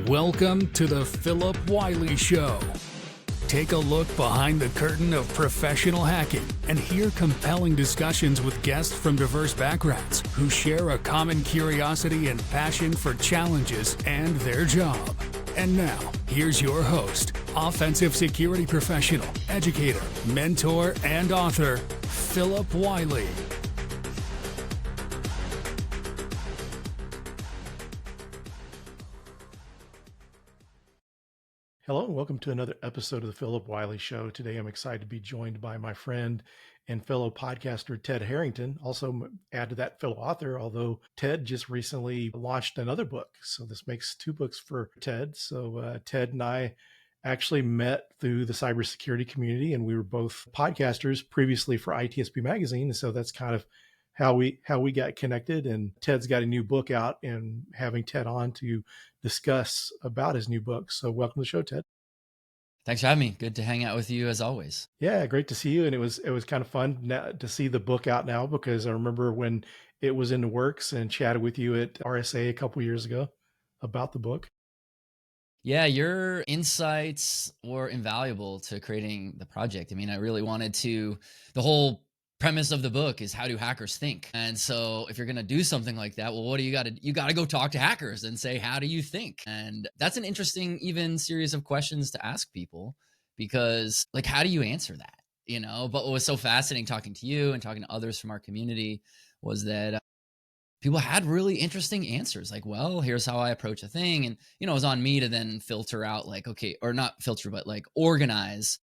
Welcome to the Philip Wylie Show. Take a look behind the curtain of professional hacking and hear compelling discussions with guests from diverse backgrounds who share a common curiosity and passion for challenges and their job. And now, here's your host, offensive security professional, educator, mentor, and author, Philip Wylie. Hello and welcome to another episode of the Philip Wylie Show. Today I'm excited to be joined by my friend and fellow podcaster, Ted Harrington. Also add to that fellow author, although Ted just recently launched another book. So this makes two books for Ted. So Ted and I actually met through the cybersecurity community, and we were both podcasters previously for ITSP Magazine. So that's kind of how we got connected. And Ted's got a new book out, and having Ted on to discuss about his new book. So welcome to the show, Ted. Thanks for having me. Good to hang out with you as always. Yeah, great to see you. And it was kind of fun to see the book out now, because I remember when it was in the works and chatted with you at RSA a couple years ago about the book. Yeah, your insights were invaluable to creating the project. I mean, I really wanted to, the whole premise of the book is how do hackers think? And so if you're going to do something like that, well, what do you got to go talk to hackers and say, how do you think? And that's an interesting, even series of questions to ask people, because like, how do you answer that? You know, but what was so fascinating talking to you and talking to others from our community was that people had really interesting answers. Like, well, here's how I approach a thing. And, you know, it was on me to then filter out like, okay, or not filter, but like organize.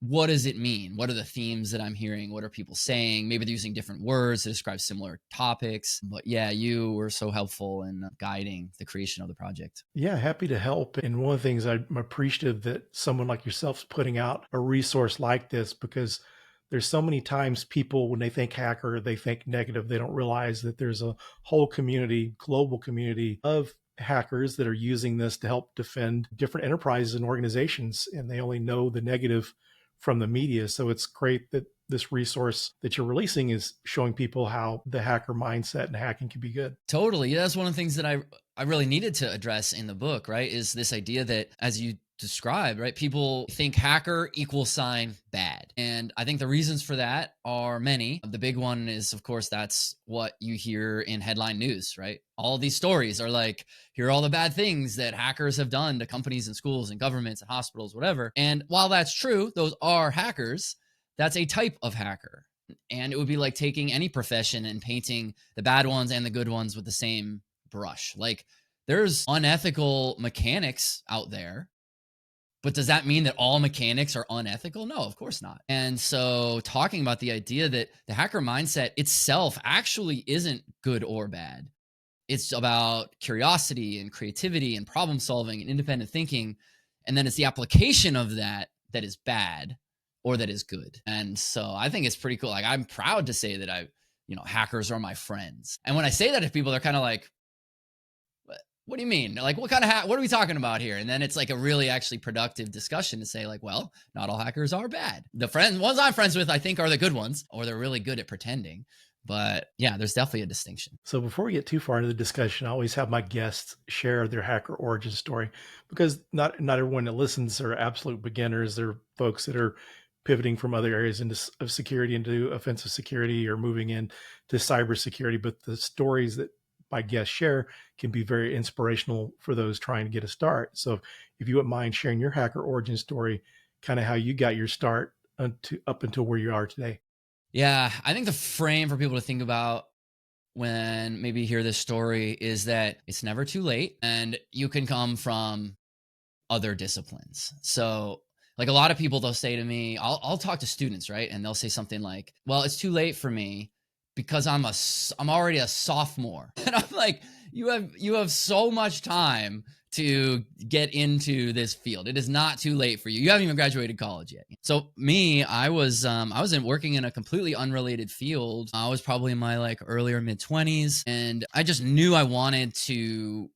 What does it mean? What are the themes that I'm hearing? What are people saying? Maybe they're using different words to describe similar topics. But yeah, you were so helpful in guiding the creation of the project. Yeah, happy to help. And one of the things I'm appreciative that someone like yourself's putting out a resource like this, because there's so many times people, when they think hacker, they think negative. They don't realize that there's a whole community, global community of hackers that are using this to help defend different enterprises and organizations, and they only know the negative from the media. So it's great that this resource that you're releasing is showing people how the hacker mindset and hacking can be good. Totally. Yeah, that's one of the things that I really needed to address in the book, right? Is this idea that, as you described, right, people think hacker equals bad. And I think the reasons for that are many. The big one is, of course, that's what you hear in headline news, right? All these stories are like, here are all the bad things that hackers have done to companies and schools and governments and hospitals, whatever. And while that's true, those are hackers. That's a type of hacker. And it would be like taking any profession and painting the bad ones and the good ones with the same brush. Like, there's unethical mechanics out there, but does that mean that all mechanics are unethical? No, of course not. And so talking about the idea that the hacker mindset itself actually isn't good or bad. It's about curiosity and creativity and problem solving and independent thinking. And then it's the application of that that is bad or that is good. And so I think it's pretty cool. Like, I'm proud to say that hackers are my friends. And when I say that to people, they're kind of like, what do you mean? Like, what kind of what are we talking about here? And then it's like a really actually productive discussion to say like, well, not all hackers are bad. The ones I'm friends with, I think, are the good ones, or they're really good at pretending. But yeah, there's definitely a distinction. So before we get too far into the discussion, I always have my guests share their hacker origin story, because not everyone that listens are absolute beginners. They're folks that are pivoting from other areas of security into offensive security or moving into cybersecurity. But the stories that my guests share can be very inspirational for those trying to get a start. So if you wouldn't mind sharing your hacker origin story, kind of how you got your start up until where you are today. Yeah, I think the frame for people to think about when maybe hear this story is that it's never too late, and you can come from other disciplines. So like, a lot of people, they'll say to me, I'll talk to students, right? And they'll say something like, well, it's too late for me because I'm already a sophomore. And I'm like, you have so much time to get into this field. It is not too late for you. You haven't even graduated college yet. So me, I was working in a completely unrelated field. I was probably in my like earlier mid-20s, and I just knew I wanted to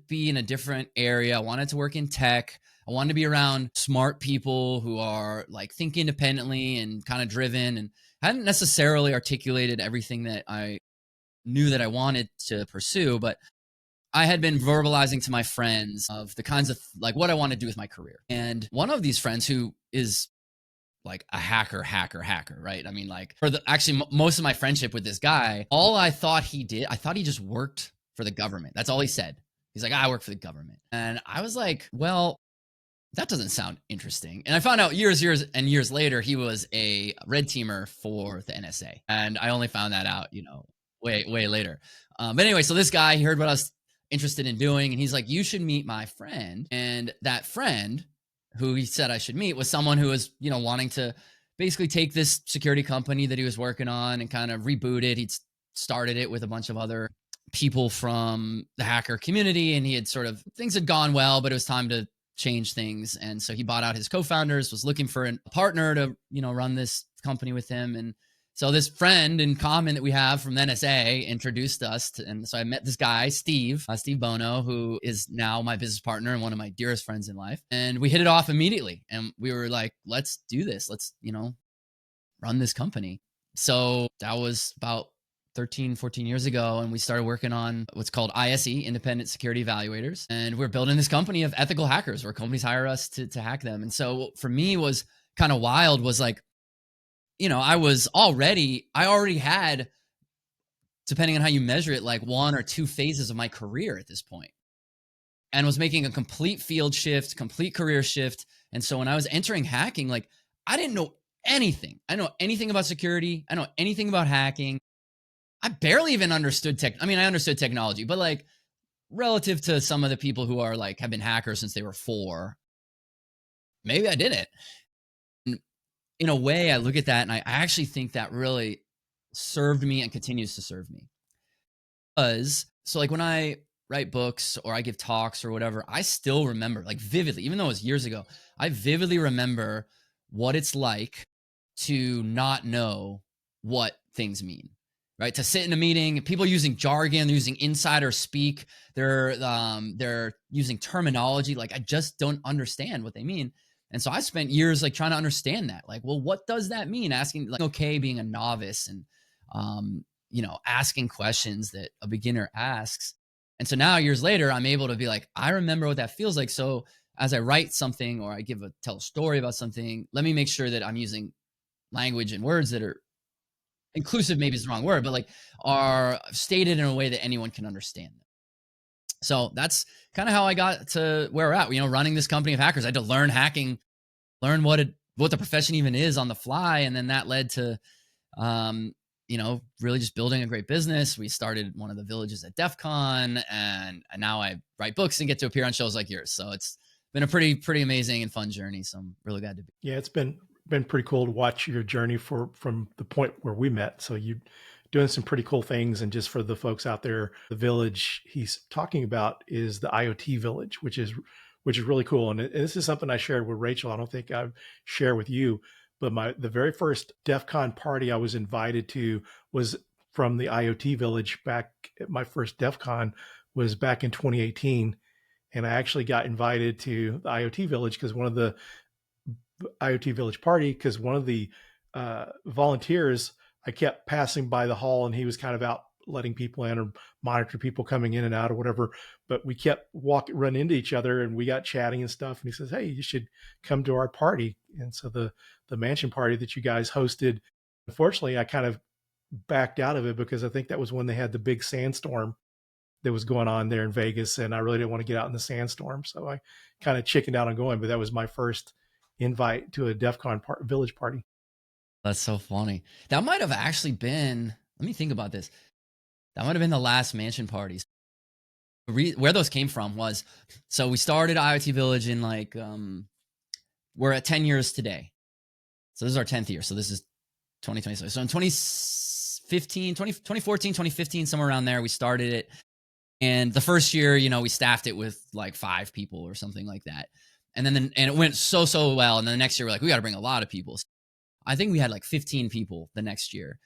be in a different area. I wanted to work in tech. I wanted to be around smart people who are like think independently and kind of driven, and I hadn't necessarily articulated everything that I knew that I wanted to pursue, but I had been verbalizing to my friends of the kinds of like what I want to do with my career. And one of these friends who is like a hacker, right? I mean, like for the actually most of my friendship with this guy, all I thought he did, I thought he just worked for the government. That's all he said. He's like, I work for the government. And I was like, well, that doesn't sound interesting. And I found out years later, he was a red teamer for the NSA. And I only found that out, way later. But anyway, so this guy, he heard what I was interested in doing. And he's like, you should meet my friend. And that friend who he said I should meet was someone who was, wanting to basically take this security company that he was working on and kind of reboot it. He'd started it with a bunch of other people from the hacker community. And he had things had gone well, but it was time to change things. And so he bought out his co-founders, was looking for a partner to, run this company with him. And so this friend in common that we have from the NSA introduced us to, and so I met this guy, Steve Bono, who is now my business partner and one of my dearest friends in life. And we hit it off immediately. And we were like, let's do this. Let's, run this company. So that was about 13, 14 years ago. And we started working on what's called ISE, Independent Security Evaluators. And we're building this company of ethical hackers where companies hire us to hack them. And so for me was kind of wild was like, I already had, depending on how you measure it, like 1 or 2 phases of my career at this point, and was making a complete field shift, complete career shift. And so when I was entering hacking, like I didn't know anything. I know anything about security. I know anything about hacking. I barely even understood tech. I mean, I understood technology, but like relative to some of the people who are like, have been hackers since they were 4, maybe I didn't. In a way, I look at that and I actually think that really served me and continues to serve me. So like when I write books or I give talks or whatever, I still remember like vividly, even though it was years ago, I vividly remember what it's like to not know what things mean, right? To sit in a meeting, people using jargon, they're using insider speak, they're using terminology. Like I just don't understand what they mean. And so I spent years like trying to understand that, like, well, what does that mean? Asking like, okay, being a novice and, asking questions that a beginner asks. And so now years later, I'm able to be like, I remember what that feels like. So as I write something or I tell a story about something, let me make sure that I'm using language and words that are inclusive, maybe is the wrong word, but like are stated in a way that anyone can understand them. So that's kind of how I got to where we're at, running this company of hackers. I had to learn hacking, learn what the profession even is on the fly. And then that led to, really just building a great business. We started one of the villages at DEF CON and now I write books and get to appear on shows like yours. So it's been a pretty amazing and fun journey. So I'm really glad to be. Yeah, it's been pretty cool to watch your journey from the point where we met. So you doing some pretty cool things. And just for the folks out there, the village he's talking about is the IoT village, which is really cool. And this is something I shared with Rachel. I don't think I've shared with you, but the very first DEF CON party I was invited to was from the IoT village. Back at my first DEF CON was back in 2018. And I actually got invited to the IoT village because one of the volunteers, I kept passing by the hall and he was kind of out letting people in or monitor people coming in and out or whatever. But we kept run into each other and we got chatting and stuff. And he says, hey, you should come to our party. And so the mansion party that you guys hosted, unfortunately, I kind of backed out of it because I think that was when they had the big sandstorm that was going on there in Vegas. And I really didn't want to get out in the sandstorm. So I kind of chickened out on going, but that was my first invite to a DEF CON village party. That's so funny. That might have actually been, let me think about this. That might have been the last mansion parties. Where those came from was, so we started IoT Village in like, we're at 10 years today. So this is our 10th year. So this is 2020. So in 2014, 2015, somewhere around there, we started it. And the first year, we staffed it with like 5 people or something like that. And then it went so well. And then the next year, we're like, we got to bring a lot of people. So I think we had like 15 people the next year.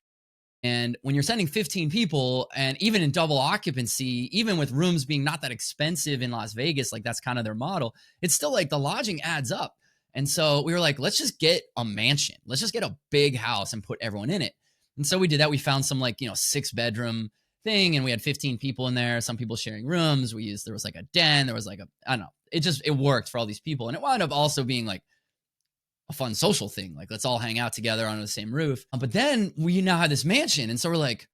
And when you're sending 15 people and even in double occupancy, even with rooms being not that expensive in Las Vegas, like that's kind of their model, it's still like the lodging adds up. And so we were like, let's just get a mansion. Let's just get a big house and put everyone in it. And so we did that. We found some like, 6-bedroom thing, and we had 15 people in there, some people sharing rooms. There was like a den, there was like I don't know. It worked for all these people. And it wound up also being like a fun social thing. Like, let's all hang out together under the same roof. But then we now had this mansion. And so we're like,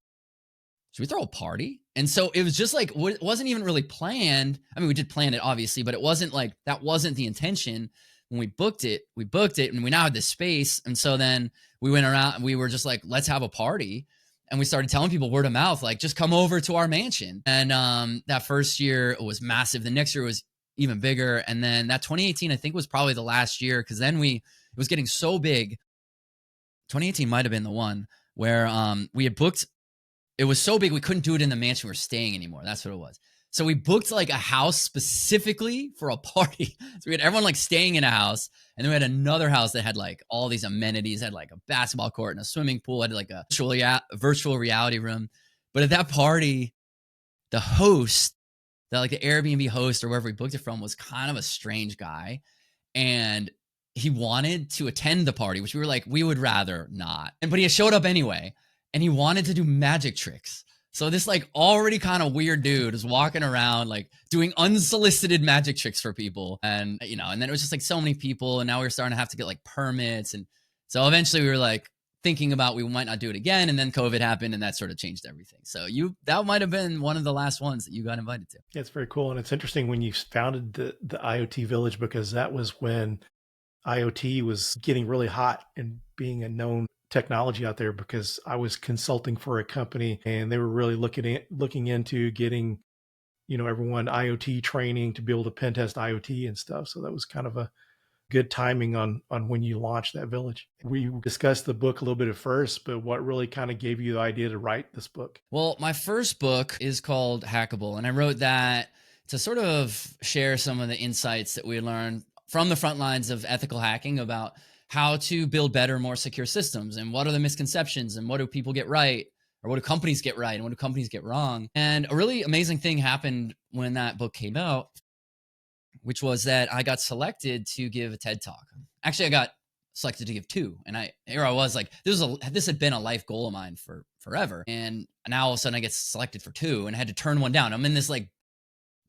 should we throw a party? And so it was just like, it wasn't even really planned. I mean, we did plan it obviously, but it wasn't like, that wasn't the intention. When we booked it and we now had this space. And so then we went around and we were just like, let's have a party. And we started telling people word of mouth, like, just come over to our mansion. And that first year it was massive. The next year was even bigger. And then that 2018, I think, was probably the last year, because then it was getting so big. 2018 might have been the one where we had booked. It was so big we couldn't do it in the mansion we were staying anymore. That's what it was. So we booked like a house specifically for a party. So we had everyone like staying in a house, and then we had another house that had like all these amenities, had like a basketball court and a swimming pool, had like a virtual reality room. But at that party, the host, the Airbnb host or wherever we booked it from, was kind of a strange guy, and he wanted to attend the party, which we were like, we would rather not. But he showed up anyway, and he wanted to do magic tricks. So this like already kind of weird dude is walking around like doing unsolicited magic tricks for people. And, and then it was just like so many people. And now we were starting to have to get like permits. And so eventually we were like thinking about we might not do it again. And then COVID happened, and that sort of changed everything. So that might have been one of the last ones that you got invited to. Yeah, it's very cool. And it's interesting when you founded the IoT Village, because that was when IoT was getting really hot and being a known technology out there, because I was consulting for a company and they were really looking into getting, everyone IoT training to be able to pen test IoT and stuff. So that was kind of a good timing on when you launched that village. We discussed the book a little bit at first, but what really kind of gave you the idea to write this book? Well, my first book is called Hackable, and I wrote that to sort of share some of the insights that we learned from the front lines of ethical hacking about how to build better, more secure systems, and what are the misconceptions, and what do people get right, or what do companies get right, and what do companies get wrong. And a really amazing thing happened when that book came out, which was that I got selected to give a TED Talk. Actually, I got selected to give two. And here I was like, this had been a life goal of mine for forever. And now all of a sudden I get selected for two, and I had to turn one down. I'm in this like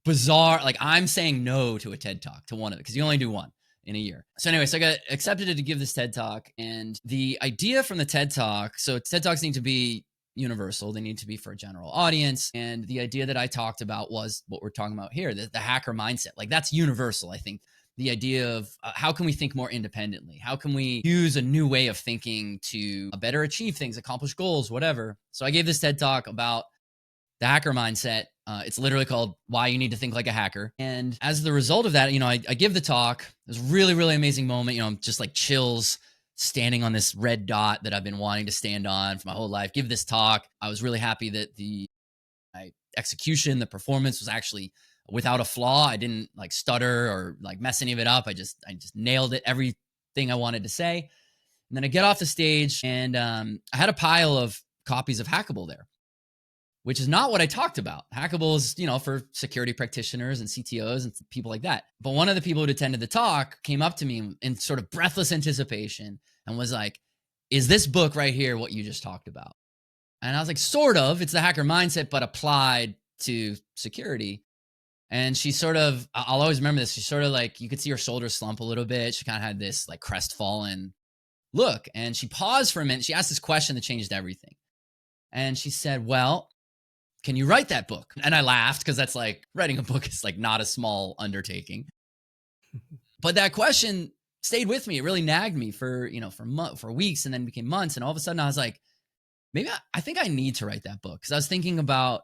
bizarre, like I'm saying no to a TED Talk, to one of it, because you only do one in a year. So anyway, so I got accepted to give this TED Talk. And the idea from the TED Talk, so TED Talks need to be universal. They need to be for a general audience. And the idea that I talked about was what we're talking about here, the hacker mindset. Like, that's universal. I think the idea of how can we think more independently? How can we use a new way of thinking to better achieve things, accomplish goals, whatever. So I gave this TED Talk about the hacker mindset. It's literally called Why You Need to Think Like a Hacker. And as the result of that, I give the talk. It was a really, really amazing moment. Just like chills standing on this red dot that I've been wanting to stand on for my whole life. Give this talk. I was really happy that my execution, the performance was actually without a flaw. I didn't like stutter or like mess any of it up. I just nailed it, everything I wanted to say. And then I get off the stage, and I had a pile of copies of Hackable there, which is not what I talked about. Hackable is, for security practitioners and CTOs and people like that. But one of the people who attended the talk came up to me in sort of breathless anticipation and was like, is this book right here what you just talked about? And I was like, sort of. It's the hacker mindset, but applied to security. And she sort of, I'll always remember this. She sort of like, you could see her shoulders slump a little bit. She kind of had this like crestfallen look. And she paused for a minute. She asked this question that changed everything. And she said, well, can you write that book? And I laughed, because that's like, writing a book is like not a small undertaking. But that question stayed with me. It really nagged me for weeks, and then became months. And all of a sudden I was like, maybe I think I need to write that book. Because I was thinking about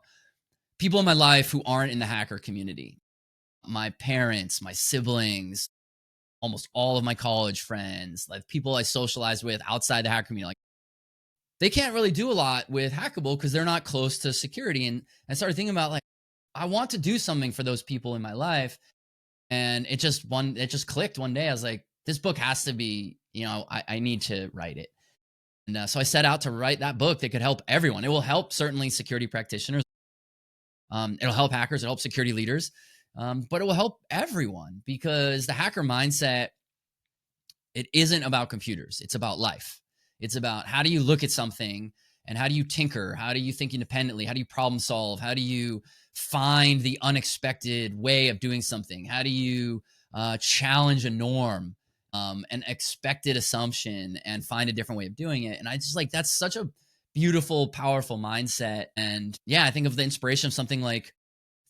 people in my life who aren't in the hacker community. My parents, my siblings, almost all of my college friends, like people I socialized with outside the hacker community. Like, they can't really do a lot with Hackable because they're not close to security. And I started thinking about like, I want to do something for those people in my life. And it just clicked one day. I was like, this book has to be, I need to write it. And so I set out to write that book that could help everyone. It will help certainly security practitioners. It'll help hackers, it'll help security leaders, but it will help everyone, because the hacker mindset, it isn't about computers. It's about life. It's about how do you look at something And how do you tinker? How do you think independently? How do you problem solve? How do you find the unexpected way of doing something? How do you challenge a norm, an expected assumption, and find a different way of doing it? And I just like, that's such a beautiful, powerful mindset. And yeah, I think of the inspiration of something like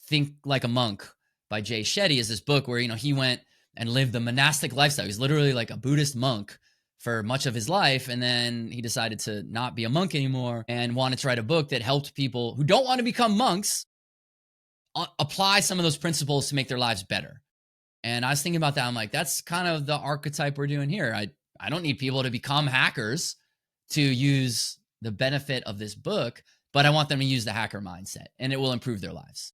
Think Like a Monk by Jay Shetty is this book where, he went and lived the monastic lifestyle. He's literally like a Buddhist monk for much of his life. And then he decided to not be a monk anymore and wanted to write a book that helped people who don't want to become monks apply some of those principles to make their lives better. And I was thinking about that. I'm like, that's kind of the archetype we're doing here. I don't need people to become hackers to use the benefit of this book, but I want them to use the hacker mindset, and it will improve their lives.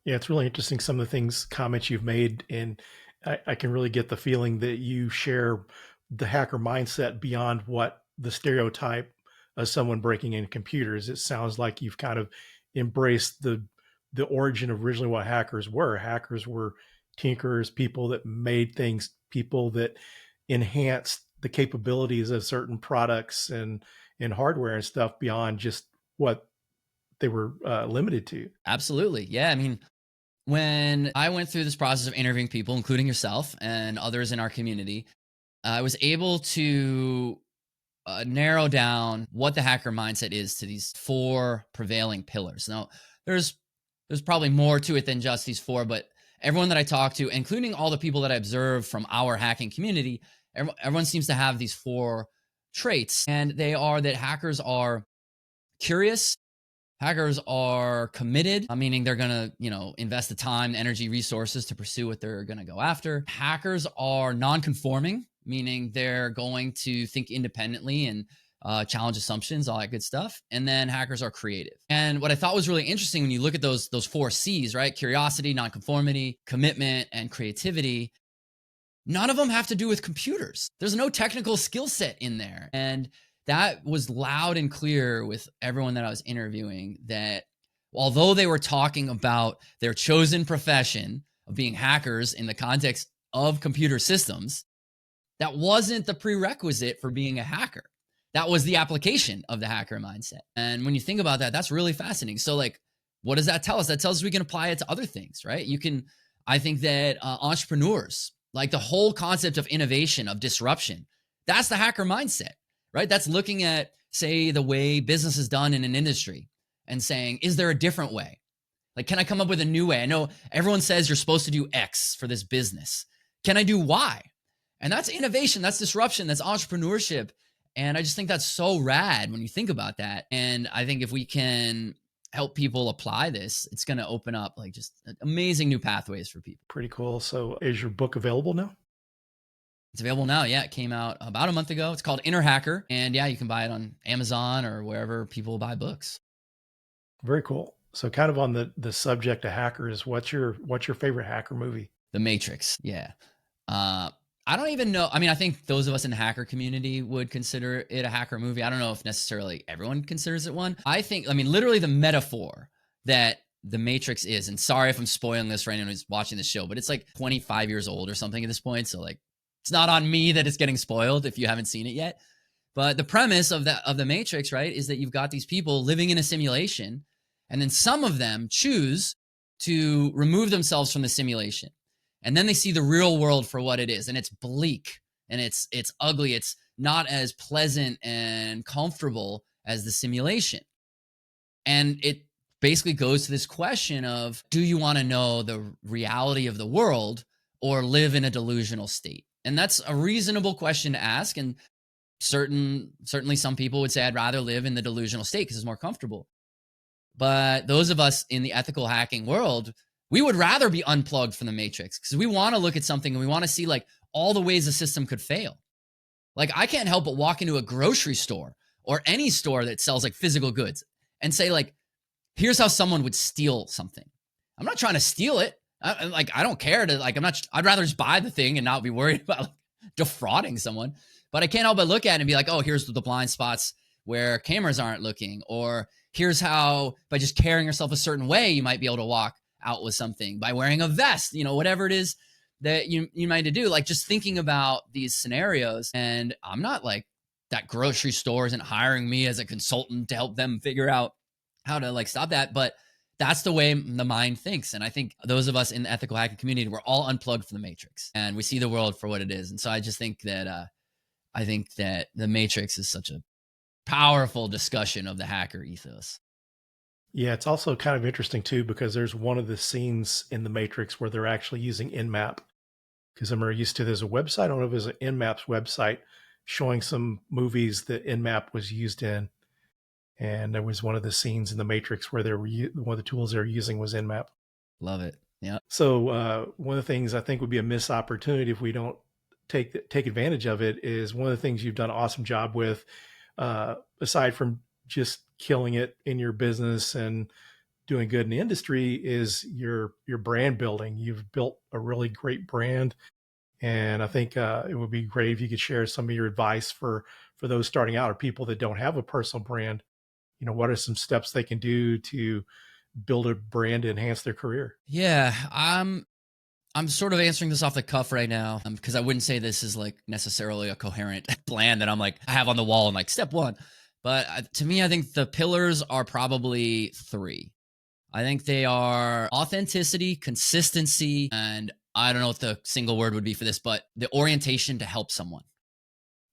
Yeah, it's really interesting, some of the comments you've made, and I can really get the feeling that you share the hacker mindset beyond what the stereotype of someone breaking in computers. It sounds like you've kind of embraced the origin of originally what hackers were. Hackers were tinkerers, people that made things, people that enhanced the capabilities of certain products and hardware and stuff beyond just what they were limited to. Absolutely. Yeah. I mean, when I went through this process of interviewing people, including yourself and others in our community, I was able to narrow down what the hacker mindset is to these 4 prevailing pillars. Now, there's probably more to it than just these 4, but everyone that I talk to, including all the people that I observe from our hacking community, everyone seems to have these 4 traits, and they are that hackers are curious, hackers are committed, meaning they're going to, invest the time, energy, resources to pursue what they're going to go after. Hackers are non-conforming, meaning they're going to think independently and challenge assumptions, all that good stuff. And then hackers are creative. And what I thought was really interesting when you look at those 4 C's, right? Curiosity, non-conformity, commitment, and creativity. None of them have to do with computers. There's no technical skill set in there. And that was loud and clear with everyone that I was interviewing, that although they were talking about their chosen profession of being hackers in the context of computer systems, that wasn't the prerequisite for being a hacker. That was the application of the hacker mindset. And when you think about that, that's really fascinating. So like, what does that tell us? That tells us we can apply it to other things, right? I think that entrepreneurs, like the whole concept of innovation, of disruption, that's the hacker mindset, right? That's looking at, say, the way business is done in an industry and saying, is there a different way? Like, can I come up with a new way? I know everyone says you're supposed to do X for this business. Can I do Y? And that's innovation, that's disruption, that's entrepreneurship. And I just think that's so rad when you think about that. And I think if we can help people apply this, it's going to open up like just amazing new pathways for people. Pretty cool. So is your book available now? It's available now. Yeah, it came out about a month ago. It's called Inner Hacker. And yeah, you can buy it on Amazon or wherever people buy books. Very cool. So kind of on the subject of hackers, what's your favorite hacker movie? The Matrix. Yeah. I don't even know. I mean, I think those of us in the hacker community would consider it a hacker movie. I don't know if necessarily everyone considers it one. I think, literally the metaphor that The Matrix is, and sorry if I'm spoiling this for anyone who's watching the show, but it's like 25 years old or something at this point. So like, it's not on me that it's getting spoiled if you haven't seen it yet. But the premise of The Matrix, right, is that you've got these people living in a simulation, and then some of them choose to remove themselves from the simulation. And then they see the real world for what it is. And it's bleak and it's ugly. It's not as pleasant and comfortable as the simulation. And it basically goes to this question of, do you want to know the reality of the world or live in a delusional state? And that's a reasonable question to ask. And certainly some people would say, I'd rather live in the delusional state because it's more comfortable. But those of us in the ethical hacking world, we would rather be unplugged from the Matrix because we want to look at something and we want to see like all the ways the system could fail. Like I can't help but walk into a grocery store or any store that sells like physical goods and say like, here's how someone would steal something. I'm not trying to steal it. I don't care to like, I'd rather just buy the thing and not be worried about like, defrauding someone. But I can't help but look at it and be like, oh, here's the blind spots where cameras aren't looking, or here's how by just carrying yourself a certain way, you might be able to walk out with something by wearing a vest, whatever it is that you might do, like just thinking about these scenarios. And I'm not like that grocery store isn't hiring me as a consultant to help them figure out how to like stop that. But that's the way the mind thinks. And I think those of us in the ethical hacking community, we're all unplugged from the matrix and we see the world for what it is. And so I just think that, the matrix is such a powerful discussion of the hacker ethos. Yeah, it's also kind of interesting too, because there's one of the scenes in the Matrix where they're actually using Nmap. Because I'm used to, there's a website, I don't know if it was an Nmap's website, showing some movies that Nmap was used in. And there was one of the scenes in the Matrix where one of the tools they were using was Nmap. Love it. Yeah. So one of the things I think would be a missed opportunity if we don't take advantage of it is one of the things you've done an awesome job with, aside from just killing it in your business and doing good in the industry, is your brand building. You've built a really great brand. And I think it would be great if you could share some of your advice for those starting out or people that don't have a personal brand. What are some steps they can do to build a brand to enhance their career? Yeah, I'm sort of answering this off the cuff right now because I wouldn't say this is like necessarily a coherent plan that I'm like, I have on the wall and like step one. But to me, I think the pillars are probably 3. I think they are authenticity, consistency, and I don't know what the single word would be for this, but the orientation to help someone.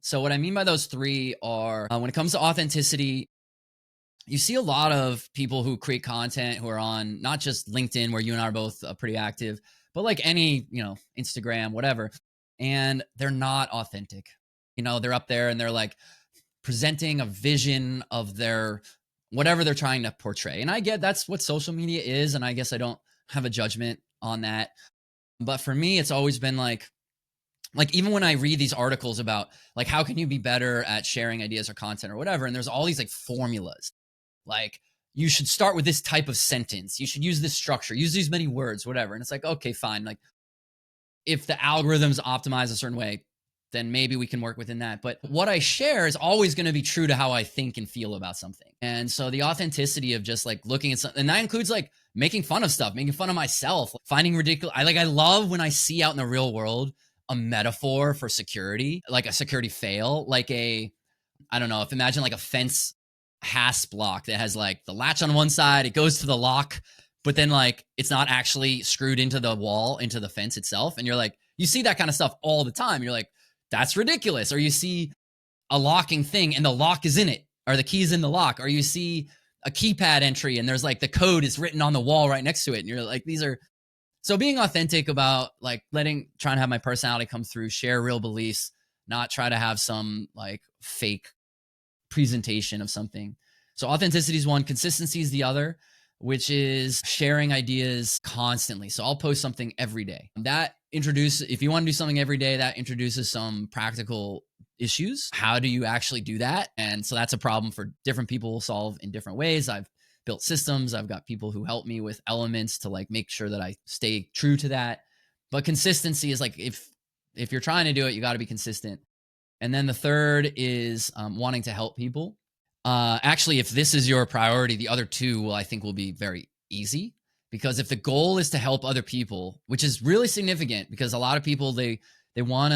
So what I mean by those 3 are when it comes to authenticity, you see a lot of people who create content who are on not just LinkedIn, where you and I are both pretty active, but like any, Instagram, whatever. And they're not authentic. They're up there and they're like presenting a vision of their whatever they're trying to portray. And I get that's what social media is. And I guess I don't have a judgment on that. But for me, it's always been like even when I read these articles about like, how can you be better at sharing ideas or content or whatever? And there's all these like formulas, like you should start with this type of sentence. You should use this structure, use these many words, whatever. And it's like, okay, fine. Like if the algorithm's optimized a certain way, then maybe we can work within that. But what I share is always going to be true to how I think and feel about something. And so the authenticity of just like looking at something, and that includes like making fun of stuff, making fun of myself, finding ridiculous. I love when I see out in the real world a metaphor for security, like a security fail, like I don't know, imagine like a fence hasp lock that has like the latch on one side, it goes to the lock, but then like it's not actually screwed into the wall, into the fence itself. And you're like, you see that kind of stuff all the time. You're like, that's ridiculous. Or you see a locking thing and the lock is in it, or the key's in the lock, or you see a keypad entry and there's like the code is written on the wall right next to it. And you're like, so being authentic about like trying to have my personality come through, share real beliefs, not try to have some like fake presentation of something. So authenticity is one, consistency is the other, which is sharing ideas constantly. So I'll post something every day. If you want to do something every day, that introduces some practical issues. How do you actually do that? And so that's a problem for different people solve in different ways. I've built systems. I've got people who help me with elements to like make sure that I stay true to that. But consistency is like, if you're trying to do it, you got to be consistent. And then the third is wanting to help people. Actually, if this is your priority, the other 2 I think will be very easy, because if the goal is to help other people, which is really significant, because a lot of people, they want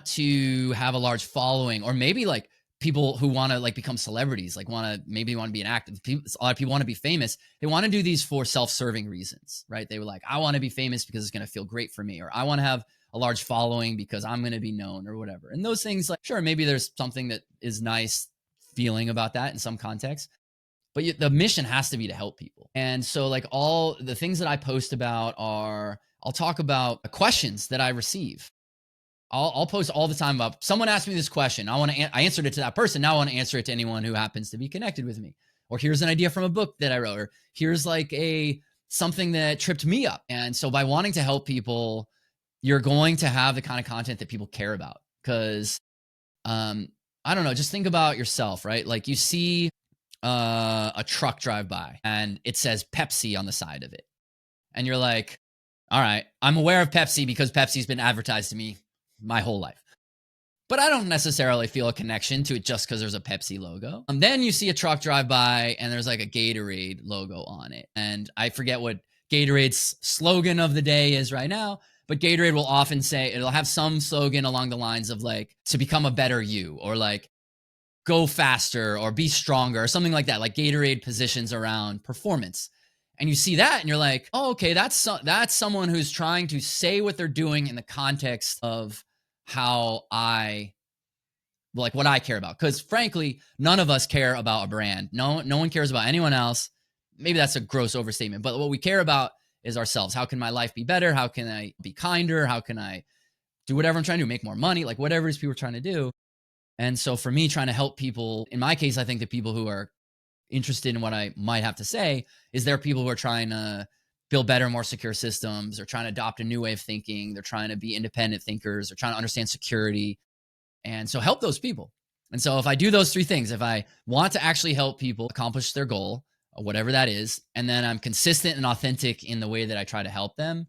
to have a large following, or maybe like people who want to like become celebrities, like maybe want to be an actor. A lot of people want to be famous. They want to do these for self-serving reasons, right? They were like, I want to be famous because it's going to feel great for me, or I want to have a large following because I'm going to be known, or whatever. And those things, like, sure, maybe there's something that is nice feeling about that in some context, but the mission has to be to help people. And so like all the things that I post about I'll talk about questions that I receive. I'll post all the time about, someone asked me this question. I answered it to that person. Now I want to answer it to anyone who happens to be connected with me. Or here's an idea from a book that I wrote, or here's like something that tripped me up. And so by wanting to help people, you're going to have the kind of content that people care about. Because, I don't know, just think about yourself, right? Like you see a truck drive by and it says Pepsi on the side of it. And you're like, all right, I'm aware of Pepsi because Pepsi's been advertised to me my whole life. But I don't necessarily feel a connection to it just because there's a Pepsi logo. And then you see a truck drive by and there's like a Gatorade logo on it. And I forget what Gatorade's slogan of the day is right now, but Gatorade will often say, it'll have some slogan along the lines of like, to become a better you, or like, go faster or be stronger or something like that. Like Gatorade positions around performance. And you see that and you're like, oh, okay, that's someone who's trying to say what they're doing in the context of how what I care about. Because frankly, none of us care about a brand. No one cares about anyone else. Maybe that's a gross overstatement, but what we care about is ourselves. How can my life be better? How can I be kinder? How can I do whatever I'm trying to do, make more money, like whatever it is people are trying to do. And so for me, trying to help people, in my case, I think the people who are interested in what I might have to say is there are people who are trying to build better, more secure systems. They're trying to adopt a new way of thinking. They're trying to be independent thinkers. They're trying to understand security. And so help those people. And so if I do those three things, if I want to actually help people accomplish their goal, whatever that is, and then I'm consistent and authentic in the way that I try to help them,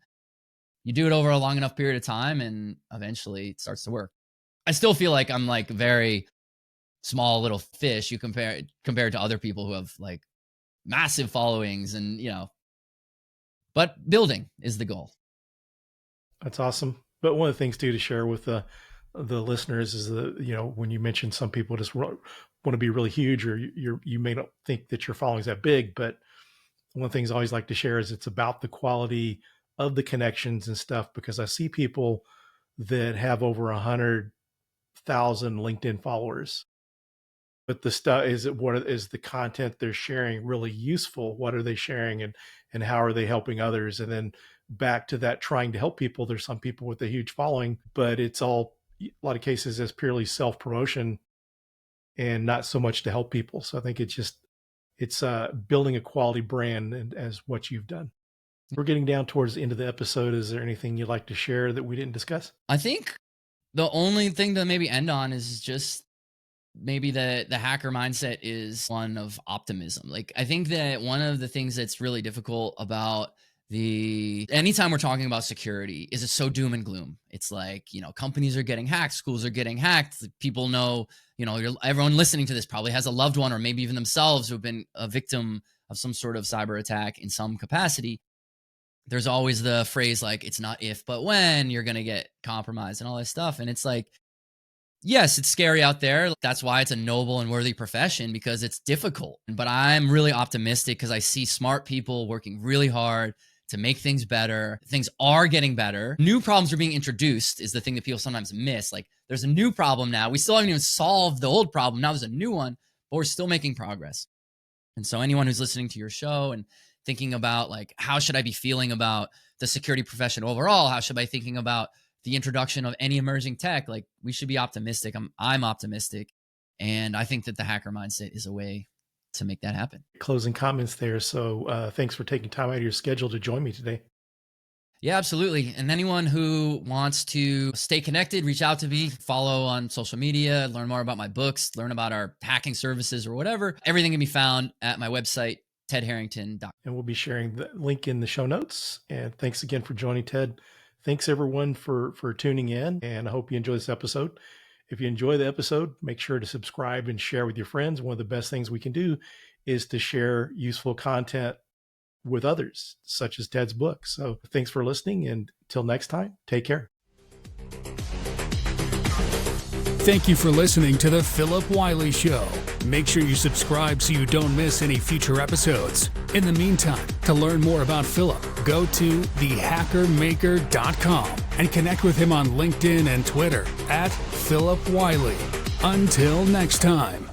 you do it over a long enough period of time and eventually it starts to work. I still feel like I'm like very small little fish you compared to other people who have like massive followings and, but building is the goal. That's awesome. But one of the things too to share with the listeners is when you mentioned some people just want to be really huge, or you may not think that your following is that big, but one of the things I always like to share is it's about the quality of the connections and stuff, because I see people that have over 100,000 LinkedIn followers, but the stuff what is the content they're sharing really useful? What are they sharing, and how are they helping others? And then back to that, trying to help people. There's some people with a huge following, but it's all, a lot of cases, as purely self-promotion and not so much to help people. So I think it's building a quality brand, and as what you've done. We're getting down towards the end of the episode. Is there anything you'd like to share that we didn't discuss? I think the only thing to maybe end on is just maybe the hacker mindset is one of optimism. Like, I think that one of the things that's really difficult about anytime we're talking about security is it's so doom and gloom. It's like, companies are getting hacked, schools are getting hacked. People know, everyone listening to this probably has a loved one or maybe even themselves who have been a victim of some sort of cyber attack in some capacity. There's always the phrase like, it's not if, but when you're going to get compromised and all this stuff. And it's like, yes, it's scary out there. That's why it's a noble and worthy profession, because it's difficult. But I'm really optimistic because I see smart people working really hard to make things better. Things are getting better. New problems are being introduced is the thing that people sometimes miss. Like, there's a new problem now. We still haven't even solved the old problem. Now there's a new one, but we're still making progress. And so anyone who's listening to your show and thinking about like, how should I be feeling about the security profession overall? How should I be thinking about the introduction of any emerging tech? Like, we should be optimistic. I'm optimistic. And I think that the hacker mindset is a way to make that happen. Closing comments there. So thanks for taking time out of your schedule to join me today. Yeah, absolutely. And anyone who wants to stay connected, reach out to me, follow on social media, learn more about my books, learn about our hacking services or whatever. Everything can be found at my website, tedharrington.com. And we'll be sharing the link in the show notes. And thanks again for joining, Ted. Thanks everyone for tuning in, and I hope you enjoy this episode. If you enjoy the episode, make sure to subscribe and share with your friends. One of the best things we can do is to share useful content with others, such as Ted's book. So thanks for listening, and till next time, take care. Thank you for listening to the Philip Wylie Show. Make sure you subscribe so you don't miss any future episodes. In the meantime, to learn more about Philip, go to thehackermaker.com and connect with him on LinkedIn and Twitter at Philip Wylie. Until next time.